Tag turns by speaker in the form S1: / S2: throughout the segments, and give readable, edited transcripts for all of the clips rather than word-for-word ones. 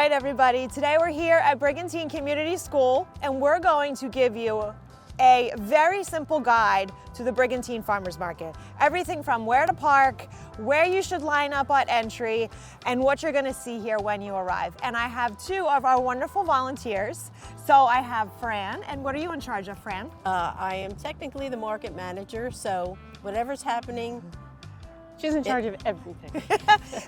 S1: right, everybody. Today we're here at Brigantine Community School, and we're going to give you a very simple guide to the Brigantine Farmers Market. Everything from where to park, where you should line up at entry, and what you're gonna see here when you arrive. And I have two of our wonderful volunteers. So I have Fran, and what are you in charge of, Fran?
S2: I am technically the market manager, so whatever's happening,
S3: she's in charge of everything.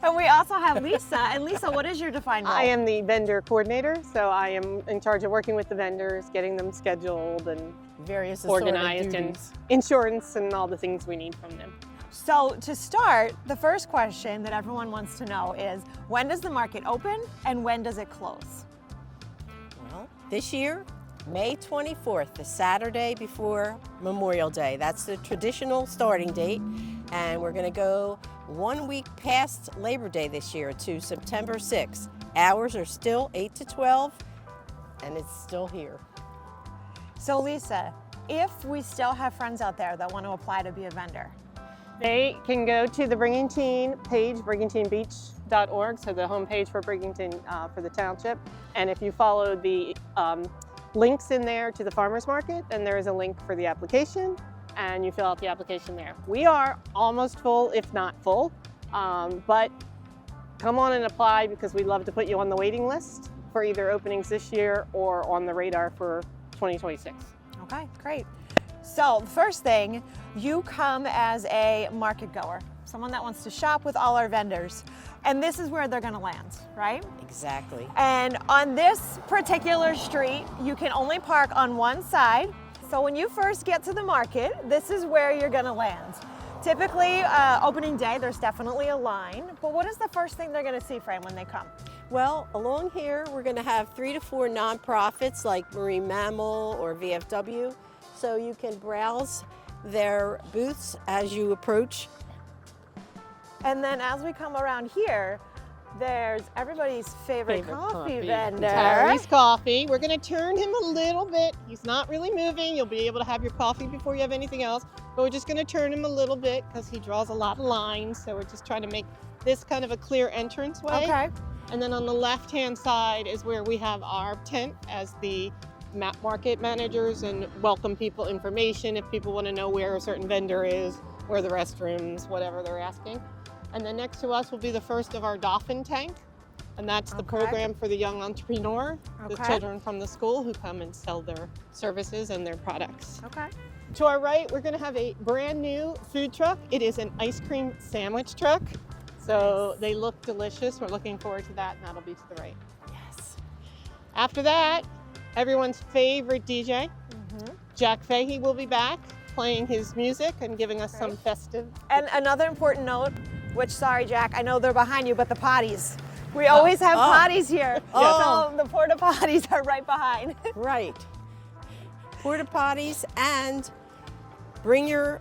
S1: And we also have Lisa. And Lisa, what is your defined role?
S3: I am the vendor coordinator, so I am in charge of working with the vendors, getting them scheduled and
S2: various
S3: organized, and insurance and all the things we need from them.
S1: So to start, the first question that everyone wants to know is, when does the market open and when does it close?
S2: Well, this year, May 24th, the Saturday before Memorial Day. That's the traditional starting date. And we're gonna go 1 week past Labor Day this year to September 6th. Hours are still 8 to 12, and it's still here.
S1: So Lisa, if we still have friends out there that want to apply to be a vendor,
S3: They can go to the Brigantine page, brigantinebeach.org, so the homepage for Brigantine for the township. And if you follow the links in there to the farmers market, then there is a link for the application, and you fill out the application there. We are almost full, if not full, but come on and apply because we'd love to put you on the waiting list for either openings this year or on the radar for 2026.
S1: okay, great. So first thing, you come as a market goer, someone that wants to shop with all our vendors, and this is where they're gonna land, right?
S2: Exactly.
S1: And on this particular street, you can only park on one side. So when you first get to the market, this is where you're gonna land. Typically, opening day, there's definitely a line, but what is the first thing they're gonna see, Fran, when they come?
S2: Well, along here, we're gonna have 3 to 4 nonprofits like Marine Mammal or VFW, so you can browse their booths as you approach.
S1: And then as we come around here, there's everybody's favorite coffee vendor.
S3: Terry's Coffee. We're going to turn him a little bit. He's not really moving. You'll be able to have your coffee before you have anything else. But we're just going to turn him a little bit because he draws a lot of lines. So we're just trying to make this kind of a clear entrance way.
S1: Okay.
S3: And then on the left-hand side is where we have our tent as the market managers and welcome people information if people want to know where a certain vendor is, where the restrooms, whatever they're asking. And then next to us will be the first of our Dolphin Tank, and that's the program for the young entrepreneur, the children from the school who come and sell their services and their products.
S1: Okay.
S3: To our right, we're going to have a brand new food truck. It is an ice cream sandwich truck, so they look delicious. We're looking forward to that, and that'll be to the right.
S2: Yes.
S3: After that, everyone's favorite DJ, Jack Fahey, will be back playing his music and giving us some festive.
S1: And another important note, which, sorry, Jack, I know they're behind you, but the potties. We always have potties here. So the porta potties are right behind.
S2: Right. Porta potties, and bring your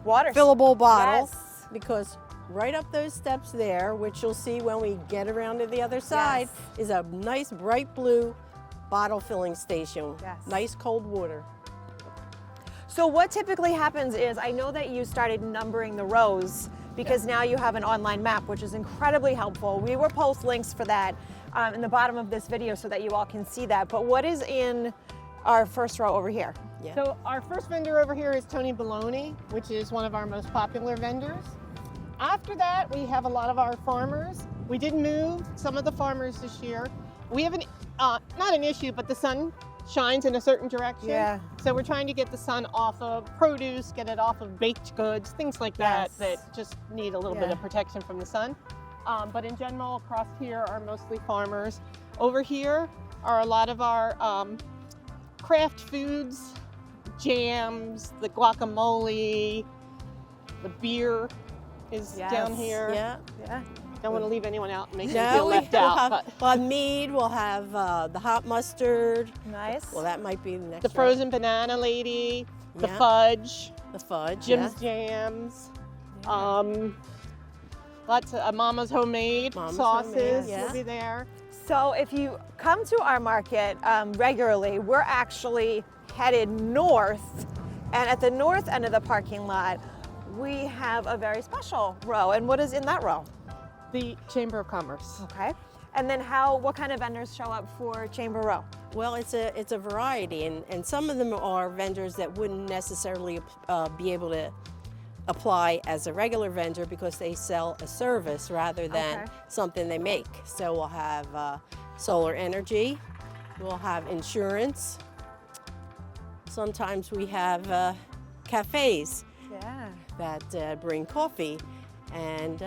S1: Water.
S2: fillable bottle,
S1: Yes.
S2: because right up those steps there, which you'll see when we get around to the other side, is a nice bright blue bottle filling station.
S1: Yes.
S2: Nice cold water.
S1: So what typically happens is, I know that you started numbering the rows because now you have an online map, which is incredibly helpful. We will post links for that in the bottom of this video so that you all can see that. But what is in our first row over here?
S2: Yeah.
S3: So our first vendor over here is Tony Baloney, which is one of our most popular vendors. After that, we have a lot of our farmers. We did move some of the farmers this year. We have not an issue, but the sun shines in a certain direction.
S1: Yeah.
S3: So we're trying to get the sun off of produce, get it off of baked goods, things like that that just need a little bit of protection from the sun. But in general, across here are mostly farmers. Over here are a lot of our craft foods, jams, the guacamole, the beer is down here.
S2: Yeah.
S3: Don't want to leave anyone out and make them
S2: No,
S3: feel left out.
S2: we'll have mead, we'll have the hot mustard.
S1: Nice.
S2: Well, that might be the next
S3: The
S2: row.
S3: frozen banana lady, the
S2: Yeah.
S3: fudge,
S2: The fudge,
S3: Jim's jams, lots of Mama's homemade
S2: Mama's
S3: sauces
S2: homemade,
S3: will be there.
S1: So if you come to our market regularly, we're actually headed north, and at the north end of the parking lot, we have a very special row. And what is in that row?
S3: The Chamber of Commerce.
S1: Okay. And then what kind of vendors show up for Chamber Row?
S2: Well, it's a variety, and some of them are vendors that wouldn't necessarily be able to apply as a regular vendor because they sell a service rather than
S1: Okay.
S2: something they make. So we'll have solar energy, we'll have insurance. Sometimes we have cafes
S1: Yeah.
S2: that bring coffee, and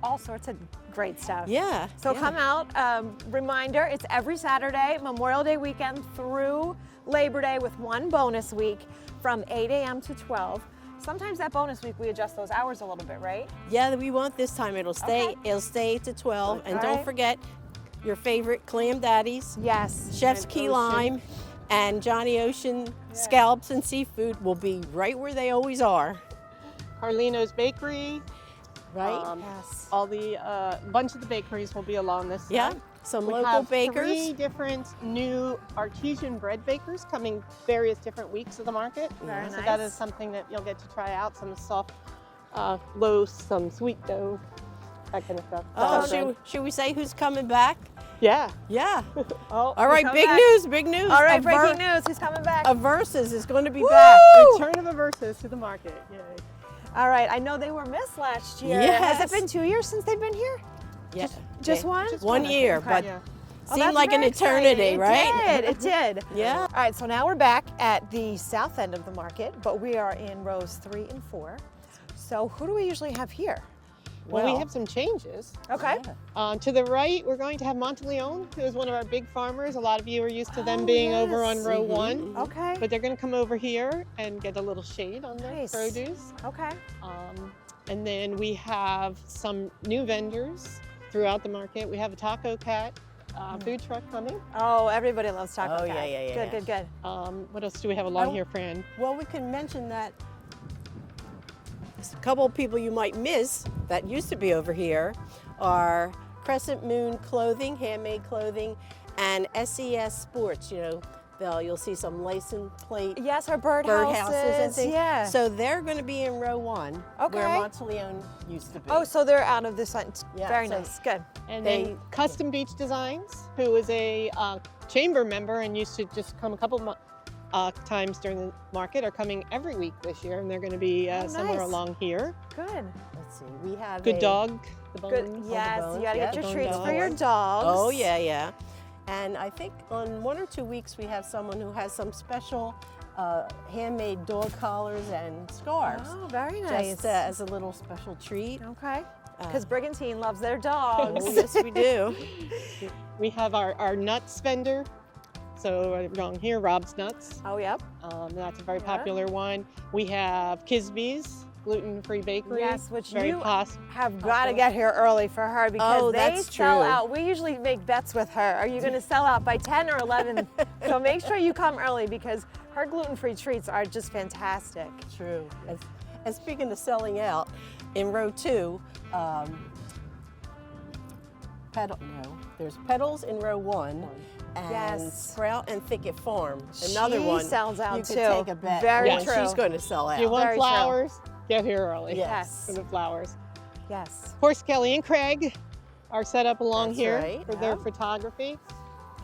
S1: All sorts of great stuff.
S2: yeah.
S1: So
S2: yeah.
S1: come out. Reminder, it's every Saturday, Memorial Day weekend through Labor Day with one bonus week from 8 a.m. to 12. Sometimes that bonus week, we adjust those hours a little bit, right?
S2: Yeah, we want this time. It'll stay.
S1: Okay.
S2: It'll stay to 12, and
S1: All
S2: don't
S1: right.
S2: forget your favorite clam daddies,
S1: Yes.
S2: Chef's
S3: And
S2: Key
S3: Ocean.
S2: Lime, and Johnny Ocean scallops and seafood will be right where they always are.
S3: Carlino's Bakery.
S2: Right?
S1: Yes.
S3: All the bunch of the bakeries will be along this side.
S2: Yeah. Some
S3: We
S2: local
S3: have
S2: bakers.
S3: 3 different new artisan bread bakers coming various different weeks of the market.
S1: Very
S3: So
S1: nice.
S3: that is something that you'll get to try out. Some soft loaves, some sweet dough, that kind of stuff.
S2: Oh,
S3: Salad bread.
S2: should we say who's coming back?
S3: Yeah.
S2: Yeah.
S1: Oh,
S2: All right,
S1: come
S2: big
S1: back.
S2: news, big news.
S1: All right,
S2: A
S1: breaking news. Who's coming back?
S2: A Versus is going to be back.
S3: Return of a Versus to the market. Yay.
S1: All right, I know they were missed last year.
S2: Yes.
S1: Has it been 2 years since they've been here?
S2: Yeah.
S1: Just
S2: Yeah.
S1: one?
S3: Just
S2: One
S3: I
S2: year,
S3: think.
S2: but
S3: Yeah.
S1: Oh,
S2: seemed
S1: that's
S2: like an
S1: very exciting.
S2: eternity, right?
S1: It did.
S2: Yeah.
S1: All right, so now we're back at the south end of the market, but we are in rows 3 and 4. So who do we usually have here?
S3: Well, we have some changes.
S1: Okay.
S3: To the right, we're going to have Monteleone, who is one of our big farmers. A lot of you are used to them
S1: Oh,
S3: being over
S1: yes.
S3: on row 1.
S1: Okay.
S3: But they're going to come over here and get a little shade on their
S1: Nice.
S3: produce.
S1: Okay.
S3: And then we have some new vendors throughout the market. We have a Taco Cat food truck coming.
S1: Oh, everybody loves Taco
S2: Oh,
S1: Cat.
S2: yeah, yeah, yeah,
S1: Good,
S2: yeah.
S1: good, good.
S3: What else do we have along
S2: Oh.
S3: here, Fran?
S2: Well, we can mention that a couple of people you might miss that used to be over here are Crescent Moon Clothing, handmade clothing, and SES Sports. You'll see some license plate
S1: Yes, our
S2: birdhouses and things.
S1: Yeah.
S2: So they're going to be in row 1,
S1: Okay.
S2: where Monteleone used to be.
S1: Oh, so they're out of this one.
S2: Yeah,
S1: Very
S2: so-
S1: nice. Good.
S3: And
S2: They-
S3: then Custom Beach Designs, who is a chamber member and used to just come a couple times during the market, are coming every week this year, and they're going to be somewhere
S1: nice.
S3: along here.
S1: Good.
S2: Let's see. We have
S3: Good
S2: a-
S3: Dog, the
S1: Good.
S3: bones.
S1: Yes,
S2: bones,
S1: you gotta
S2: yeah,
S1: get your
S3: bone
S1: treats
S3: dog.
S1: for your dogs.
S2: Oh, yeah, yeah. And I think on 1 or 2 weeks we have someone who has some special handmade dog collars and scarves.
S1: Oh, very nice.
S2: Just as a little special treat.
S1: Okay. Because Brigantine loves their dogs.
S2: Oh, yes, we do.
S3: We have our nuts vendor. So along here, Rob's Nuts.
S1: Oh, yep.
S3: That's a very
S1: Yeah.
S3: popular one. We have Kisby's gluten-free bakery.
S1: Yes, which
S3: very
S1: you
S3: pos-
S1: have got to get here early for her because
S2: Oh,
S1: they
S2: that's
S1: sell
S2: true.
S1: out. We usually make bets with her. Are you going to sell out by 10 or 11? So make sure you come early because her gluten-free treats are just fantastic.
S2: True. And speaking of selling out, in row 2, there's Petals in row 1. And
S1: Yes.
S2: Sprout and Thicket Farm, another
S1: She
S2: one.
S1: sells out
S2: you
S1: too.
S2: could take a bet
S1: Very
S2: when
S1: true.
S2: she's going to sell out.
S3: If you want
S1: Very true.
S3: flowers, get here early.
S2: Yes.
S3: For the flowers.
S1: Yes.
S3: Horse Kelly and Craig are set up along
S2: That's
S3: here
S2: right,
S3: for their
S2: yeah.
S3: photography.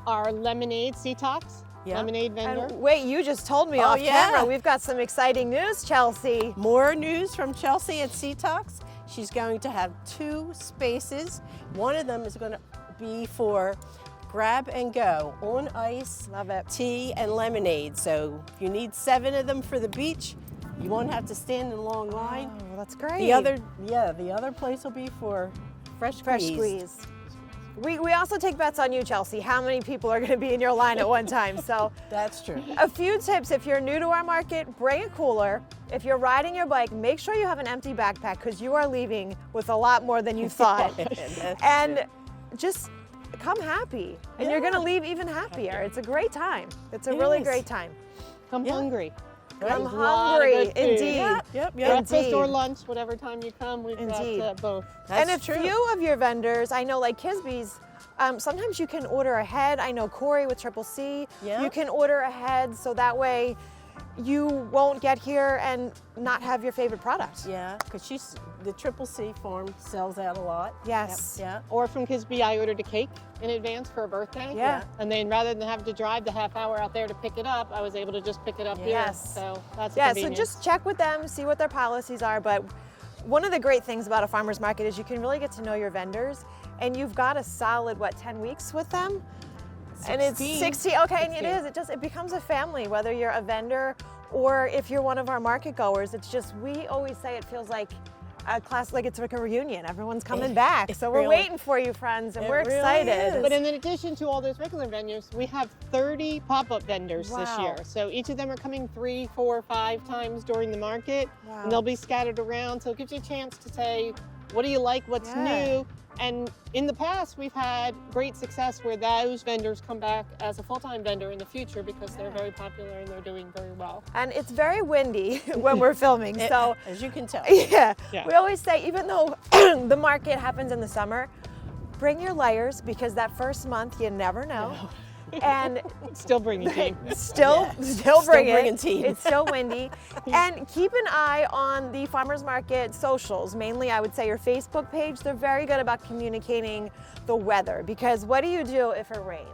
S3: Our lemonade, Sea-Tox,
S2: Yeah.
S3: lemonade vendor.
S1: And wait, you just told me
S2: Oh,
S1: off
S2: yeah.
S1: camera. We've got some exciting news, Chelsea.
S2: More news from Chelsea at Sea-Tox. She's going to have 2 spaces. One of them is going to be for grab and go, on ice,
S1: Love it.
S2: tea, and lemonade. So if you need 7 of them for the beach, you won't have to stand in a long line.
S1: Oh, that's great.
S2: The other place will be for fresh
S1: squeeze. We also take bets on you, Chelsea. How many people are going to be in your line at one time? So
S2: That's true.
S1: a few tips. If you're new to our market, bring a cooler. If you're riding your bike, make sure you have an empty backpack because you are leaving with a lot more than you thought.
S2: That's
S1: And just come happy. And you're
S2: Yeah.
S1: going to leave even happier. It's a great time. It's a
S2: It
S1: really
S2: is.
S1: great time.
S3: Come
S2: Yeah.
S3: hungry.
S1: I'm
S3: There's a lot of
S1: hungry,
S3: good food.
S1: indeed.
S2: Yep.
S3: Breakfast
S1: Indeed.
S3: or lunch, whatever time you come, we've
S1: Indeed.
S3: got both.
S1: And a
S2: That's true.
S1: few of your vendors, I know like Kisby's, sometimes you can order ahead. I know Corey with Triple C,
S2: Yeah.
S1: you can order ahead so that way you won't get here and not have your favorite product.
S2: Yeah, because the Triple C farm sells out a lot.
S1: Yes.
S2: Yeah.
S3: Or from Kisby, I ordered a cake in advance for a birthday.
S1: Yeah.
S3: And then rather than having to drive the half hour out there to pick it up, I was able to just pick it up
S1: Yes.
S3: here. So that's a
S1: Yeah, so
S3: convenience.
S1: just check with them, see what their policies are. But one of the great things about a farmer's market is you can really get to know your vendors, and you've got a solid, 10 weeks with them? And it's 60, okay, and it is. It becomes a family, whether you're a vendor or if you're one of our market goers. It's just, we always say it feels like a class, like it's like a reunion. Everyone's coming back. So we're
S2: really-
S1: waiting for you, friends, and
S2: it
S1: we're
S2: really
S1: excited.
S2: is.
S3: But in addition to all those regular venues, we have 30 pop-up vendors this
S1: Wow.
S3: year. So each of them are coming 3, 4, 5 times during the market,
S1: Wow.
S3: and they'll be scattered around. So it gives you a chance to say, what do you like, what's
S1: Yeah.
S3: new? And in the past, we've had great success where those vendors come back as a full-time vendor in the future because they're very popular and they're doing very well.
S1: And it's very windy when we're filming, so
S2: As you can tell.
S1: yeah.
S3: Yeah.
S1: We always say, even though the market happens in the summer, bring your layers, because that first month you never know. And
S3: Still bringing team.
S1: still
S2: Still
S1: bring it.
S2: bringing tea.
S1: It's still windy. And keep an eye on the farmers market socials. Mainly, I would say your Facebook page. They're very good about communicating the weather, because what do you do if it rains?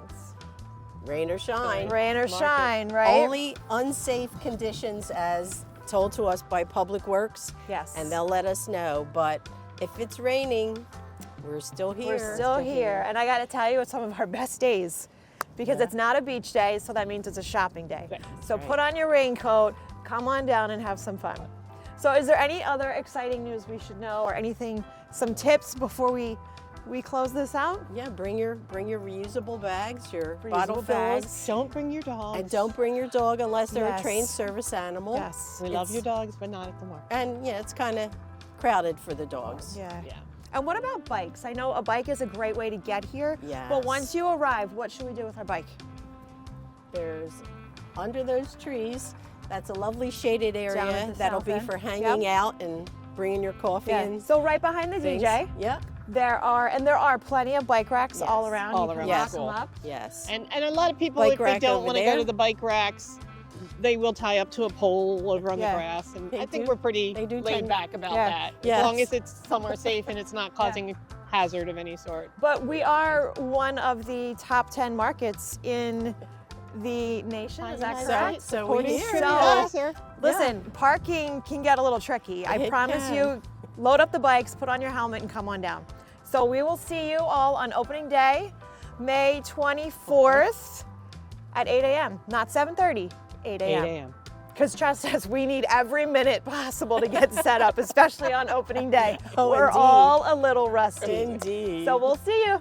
S2: Rain or shine.
S1: Rain or
S3: Market.
S1: shine, right?
S2: Only unsafe conditions as told to us by Public Works.
S1: Yes.
S2: And they'll let us know. But if it's raining, we're still here.
S1: We're still here. And I got to tell you, it's some of our best days, because it's not a beach day, so that means it's a shopping day.
S3: Right.
S1: So put on your raincoat, come on down and have some fun. So is there any other exciting news we should know, or anything, some tips before we close this out?
S2: Yeah, bring your reusable bags, your bottle
S1: Reusable
S2: fills.
S1: bags.
S3: Don't bring your dogs.
S2: And don't bring your dog unless they're
S1: Yes.
S2: a trained service animal.
S1: Yes.
S3: We love your dogs, but not at the market.
S2: And yeah, it's kind of crowded for the dogs.
S1: Yeah.
S3: Yeah.
S1: And what about bikes? I know a bike is a great way to get here. But
S2: Yes.
S1: once you arrive, what should we do with our bike?
S2: There's under those trees. That's a lovely shaded
S1: Down
S2: area
S1: at the
S2: that'll
S1: south
S2: be
S1: end.
S2: for hanging out and bringing your coffee and
S1: So right behind the
S2: things.
S1: DJ,
S2: Yeah.
S1: there are plenty of bike racks all
S2: Yes.
S1: around.
S3: All
S1: You can
S3: around
S1: lock
S3: the
S1: them
S3: school.
S1: up.
S2: Yes.
S3: And a lot of people,
S2: Bike
S3: if they
S2: rack
S3: don't
S2: over
S3: want to go
S2: there.
S3: to the bike racks, they will tie up to a pole over on
S1: Yeah.
S3: the grass. And
S2: They
S3: I think
S2: do.
S3: we're pretty
S2: They do
S3: laid
S2: tend-
S3: back about
S1: Yeah.
S3: that.
S2: Yes.
S3: As long as it's somewhere safe and it's not causing hazard of any sort.
S1: But we are one of the top 10 markets in the nation, is that
S3: That's
S1: correct?
S3: right.
S2: So we
S3: According
S2: hear
S3: to
S2: it.
S3: the
S1: So-
S3: advisor.
S1: Listen, parking can get a little tricky. I
S2: It
S1: promise
S2: can.
S1: you, load up the bikes, put on your helmet, and come on down. So we will see you all on opening day, May 24th at 8 a.m. Not 7:30, 8
S3: 8
S1: a.m.
S3: a.m.
S1: Because trust us, we need every minute possible to get set up, especially on opening day.
S2: Oh,
S1: We're
S2: indeed.
S1: all a little rusty.
S2: Indeed.
S1: So we'll see you.